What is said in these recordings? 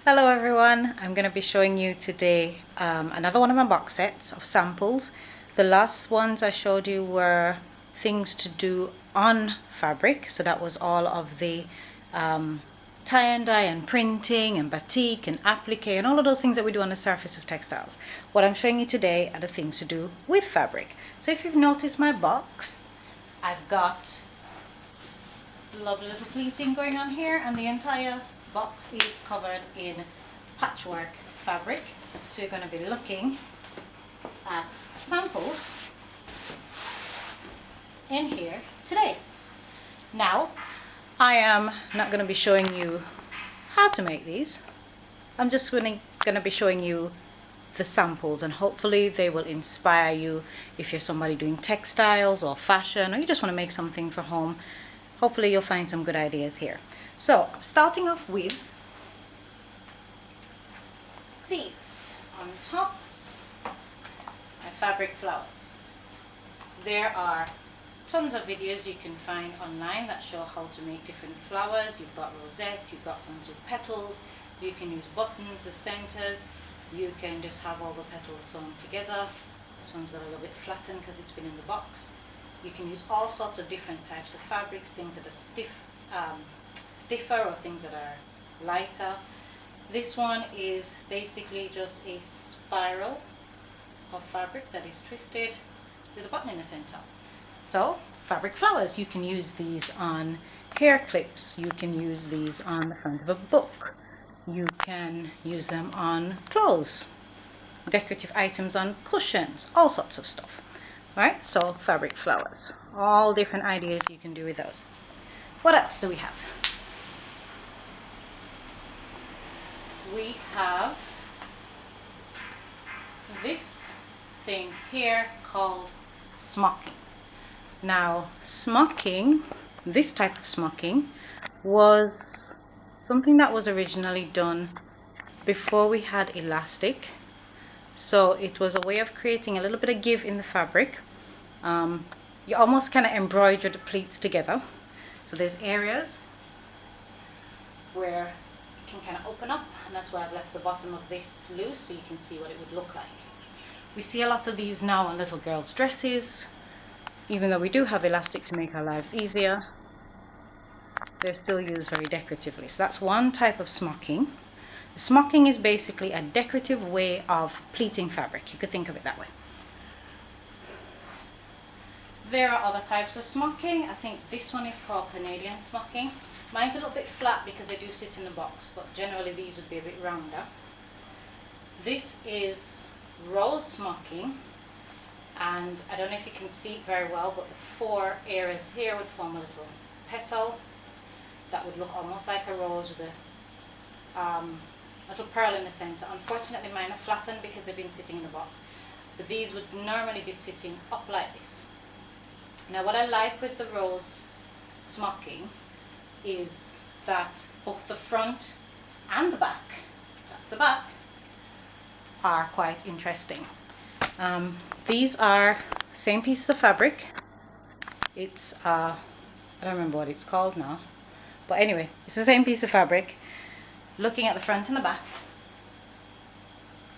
Hello everyone, I'm going to be showing you today another one of my box sets of samples. The last ones I showed you were things to do on fabric, so that was all of the tie and dye and printing and batik and applique and all of those things that we do on the surface of textiles. What I'm showing you today are the things to do with fabric. So if you've noticed my box, I've got lovely little pleating going on here, and the entire box is covered in patchwork fabric. So you're going to be looking at samples in here today. Now, I am not going to be showing you how to make these. I'm just going to be showing you the samples, and hopefully they will inspire you if you're somebody doing textiles or fashion, or you just want to make something for home. Hopefully you'll find some good ideas here. So I'm starting off with these on top, my fabric flowers. There are tons of videos you can find online that show how to make different flowers. You've got rosettes, you've got ones with petals, you can use buttons as centers, you can just have all the petals sewn together. This one's got a little bit flattened because it's been in the box. You can use all sorts of different types of fabrics, things that are stiffer or things that are lighter. This one is basically just a spiral of fabric that is twisted with a button in the center. So, fabric flowers, you can use these on hair clips, you can use these on the front of a book, you can use them on clothes, decorative items on cushions, all sorts of stuff. Right, so fabric flowers, all different ideas you can do with those. What else do we have? We have this thing here called smocking. Now, smocking, this type of smocking, was something that was originally done before we had elastic. So it was a way of creating a little bit of give in the fabric. You almost kind of embroider the pleats together. So there's areas where it can kind of open up, and that's why I've left the bottom of this loose so you can see what it would look like. We see a lot of these now on little girls' dresses. Even though we do have elastic to make our lives easier, they're still used very decoratively. So that's one type of smocking. Smocking is basically a decorative way of pleating fabric. You could think of it that way. There are other types of smocking. I think this one is called Canadian smocking. Mine's a little bit flat because they do sit in the box, but generally these would be a bit rounder. This is rose smocking, and I don't know if you can see it very well, but the four areas here would form a little petal that would look almost like a rose with a little pearl in the center. Unfortunately mine are flattened because they've been sitting in the box, but these would normally be sitting up like this. Now what I like with the rose smocking is that both the front and the back, that's the back, are quite interesting. These are same pieces of fabric. It's I don't remember what it's called now, but anyway, it's the same piece of fabric. Looking at the front and the back,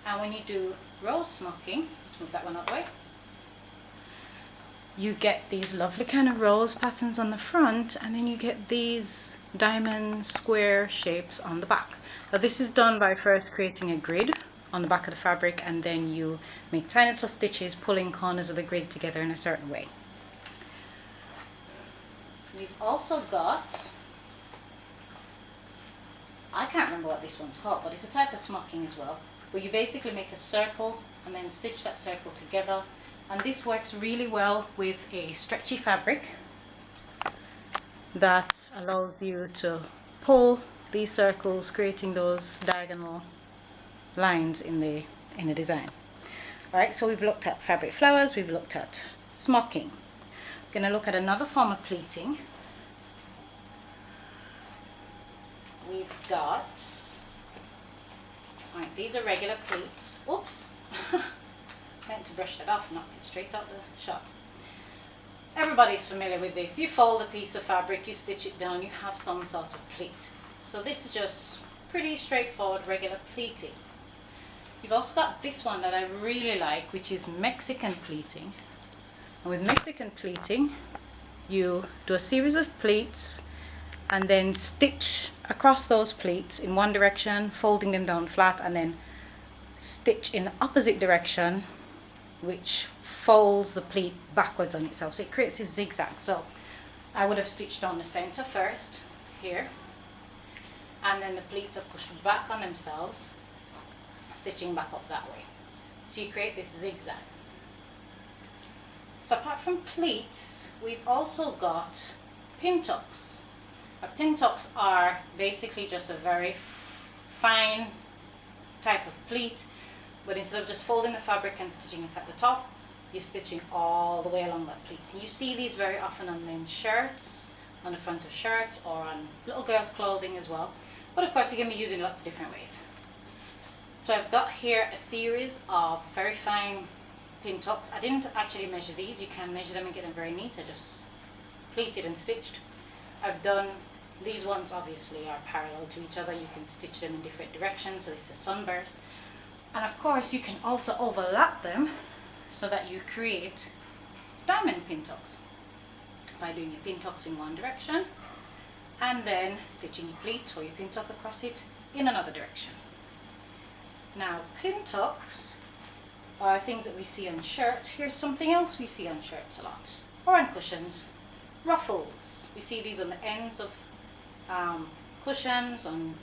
and when you do rose smocking, let's move that one out of the way, you get these lovely kind of rose patterns on the front, and then you get these diamond square shapes on the back. Now this is done by first creating a grid on the back of the fabric, and then you make tiny little stitches pulling corners of the grid together in a certain way. We've also got, I can't remember what this one's called, but it's a type of smocking as well, where you basically make a circle and then stitch that circle together. And this works really well with a stretchy fabric that allows you to pull these circles, creating those diagonal lines in the design. Alright, so we've looked at fabric flowers, we've looked at smocking. We're going to look at another form of pleating. We've got, alright, these are regular pleats. Oops! Meant to brush that off, knocked it straight out the shot. Everybody's familiar with this. You fold a piece of fabric, you stitch it down, you have some sort of pleat. So this is just pretty straightforward regular pleating. You've also got this one that I really like, which is Mexican pleating. And with Mexican pleating, you do a series of pleats and then stitch across those pleats in one direction, folding them down flat, and then stitch in the opposite direction, which folds the pleat backwards on itself. So it creates a zigzag. So I would have stitched on the center first, here, and then the pleats are pushed back on themselves, stitching back up that way. So you create this zigzag. So apart from pleats, we've also got pintops. Pintops are basically just a very fine type of pleat, but instead of just folding the fabric and stitching it at the top, you're stitching all the way along that pleat. And you see these very often on men's shirts, on the front of shirts, or on little girls' clothing as well. But of course, you can be used in lots of different ways. So I've got here a series of very fine pintops. I didn't actually measure these. You can measure them and get them very neat. I just pleated and stitched. I've done, these ones obviously are parallel to each other. You can stitch them in different directions. So this is sunburst. And of course, you can also overlap them so that you create diamond pintops by doing your pintops in one direction and then stitching your pleat or your pintop across it in another direction. Now, pintops are things that we see on shirts. Here's something else we see on shirts a lot, or on cushions. Ruffles. We see these on the ends of cushions, on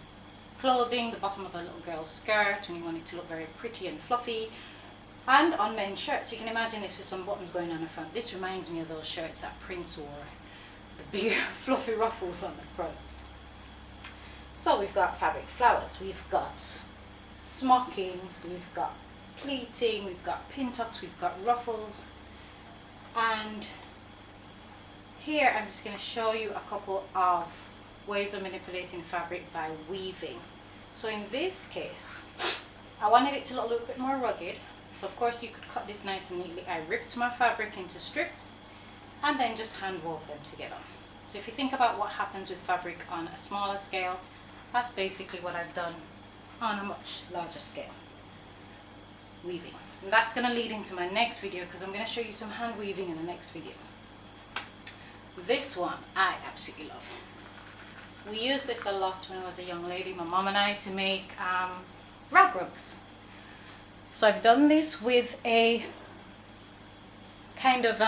clothing, the bottom of a little girl's skirt when you want it to look very pretty and fluffy, and on men's shirts. You can imagine this with some buttons going on the front. This reminds me of those shirts that Prince wore, the big fluffy ruffles on the front. So we've got fabric flowers, we've got smocking, we've got pleating, we've got pintops, we've got ruffles, and here I'm just going to show you a couple of ways of manipulating fabric by weaving. So in this case, I wanted it to look a little bit more rugged, so of course you could cut this nice and neatly. I ripped my fabric into strips and then just hand wove them together. So if you think about what happens with fabric on a smaller scale, that's basically what I've done on a much larger scale, weaving. And that's going to lead into my next video, because I'm going to show you some hand weaving in the next video. This one I absolutely love. We used this a lot when I was a young lady, my mom and I, to make rag rugs. So I've done this with a kind of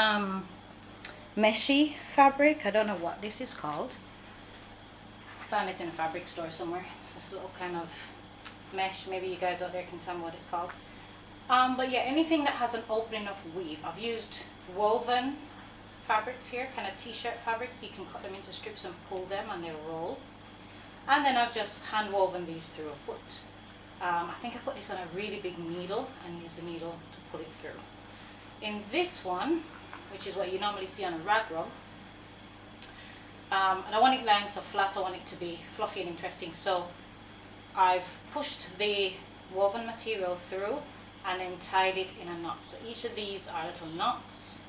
meshy fabric. I don't know what this is called. I found it in a fabric store somewhere. It's this little kind of mesh. Maybe you guys out there can tell me what it's called. But yeah, anything that has an opening of weave. I've used woven fabrics here, kind of t-shirt fabrics. You can cut them into strips and pull them and they'll roll. And then I've just hand woven these through. I've put, I think I put this on a really big needle and use the needle to pull it through. In this one, which is what you normally see on a rag rug, and I want it lying so flat, I want it to be fluffy and interesting, so I've pushed the woven material through and then tied it in a knot. So each of these are little knots.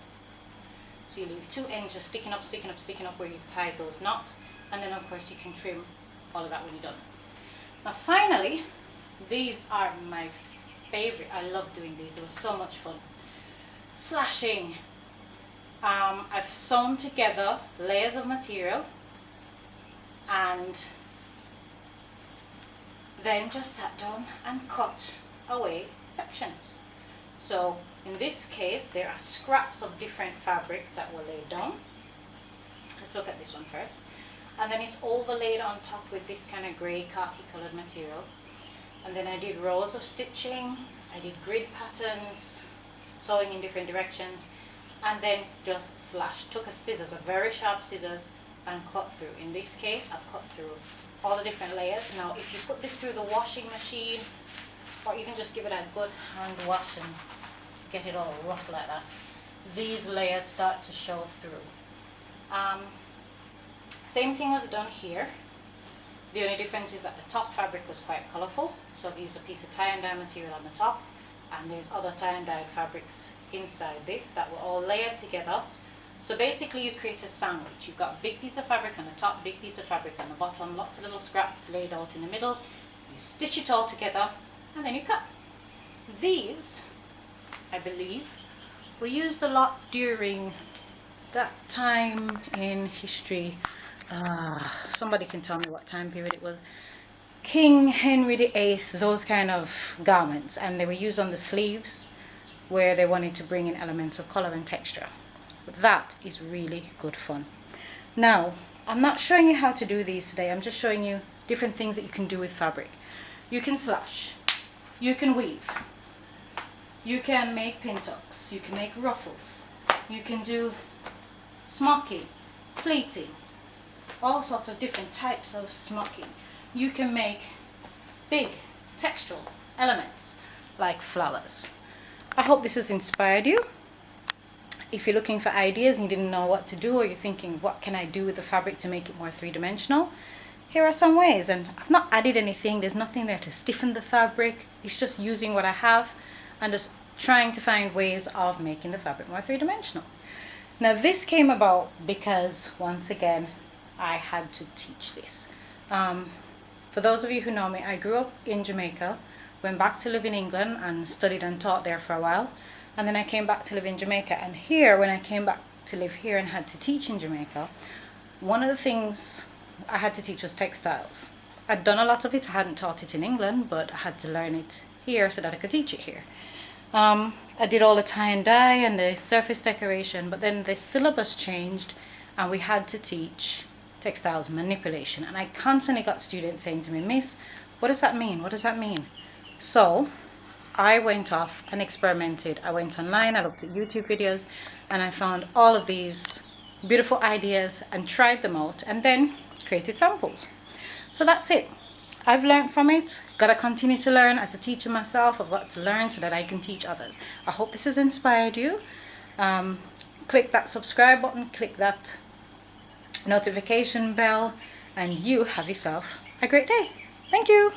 So you leave two ends just sticking up, sticking up, sticking up where you've tied those knots, and then of course you can trim all of that when you're done. Now finally, these are my favorite. I love doing these. It was so much fun. Slashing. I've sewn together layers of material and then just sat down and cut away sections. So in this case, there are scraps of different fabric that were laid down. Let's look at this one first. And then it's overlaid on top with this kind of grey khaki colored material. And then I did rows of stitching, I did grid patterns, sewing in different directions, and then just slashed. Took a scissors, a very sharp scissors, and cut through. In this case, I've cut through all the different layers. Now if you put this through the washing machine, or even just give it a good hand wash and get it all rough like that, these layers start to show through. Same thing was done here. The only difference is that the top fabric was quite colourful, so I've used a piece of tie and dye material on the top, and there's other tie and dye fabrics inside this that were all layered together So basically you create a sandwich. You've got a big piece of fabric on the top, big piece of fabric on the bottom, lots of little scraps laid out in the middle. You stitch it all together and then you cut. These, I believe, were used a lot during that time in history. Somebody can tell me what time period it was. King Henry VIII, those kind of garments, and they were used on the sleeves where they wanted to bring in elements of color and texture. But that is really good fun. Now, I'm not showing you how to do these today. I'm just showing you different things that you can do with fabric. You can slash, you can weave, you can make pintops, you can make ruffles, you can do smocking, pleating, all sorts of different types of smocking. You can make big textural elements like flowers. I hope this has inspired you. If you're looking for ideas and you didn't know what to do, or you're thinking, what can I do with the fabric to make it more three-dimensional? Here are some ways, and I've not added anything. There's nothing there to stiffen the fabric. It's just using what I have and just trying to find ways of making the fabric more three-dimensional. Now this came about because, once again, I had to teach this. For those of you who know me, I grew up in Jamaica, went back to live in England and studied and taught there for a while. And then I came back to live in Jamaica. And here, when I came back to live here and had to teach in Jamaica, one of the things I had to teach was textiles. I'd done a lot of it. I hadn't taught it in England, but I had to learn it here so that I could teach it here. I did all the tie and dye and the surface decoration, but then the syllabus changed and we had to teach textiles manipulation. And I constantly got students saying to me, Miss, what does that mean? What does that mean? So I went off and experimented. I went online, I looked at YouTube videos, and I found all of these beautiful ideas and tried them out and then created samples. So that's it. I've learned from it. Gotta continue to learn as a teacher myself. I've got to learn so that I can teach others. I hope this has inspired you. Click that subscribe button, click that notification bell, and you have yourself a great day. Thank you.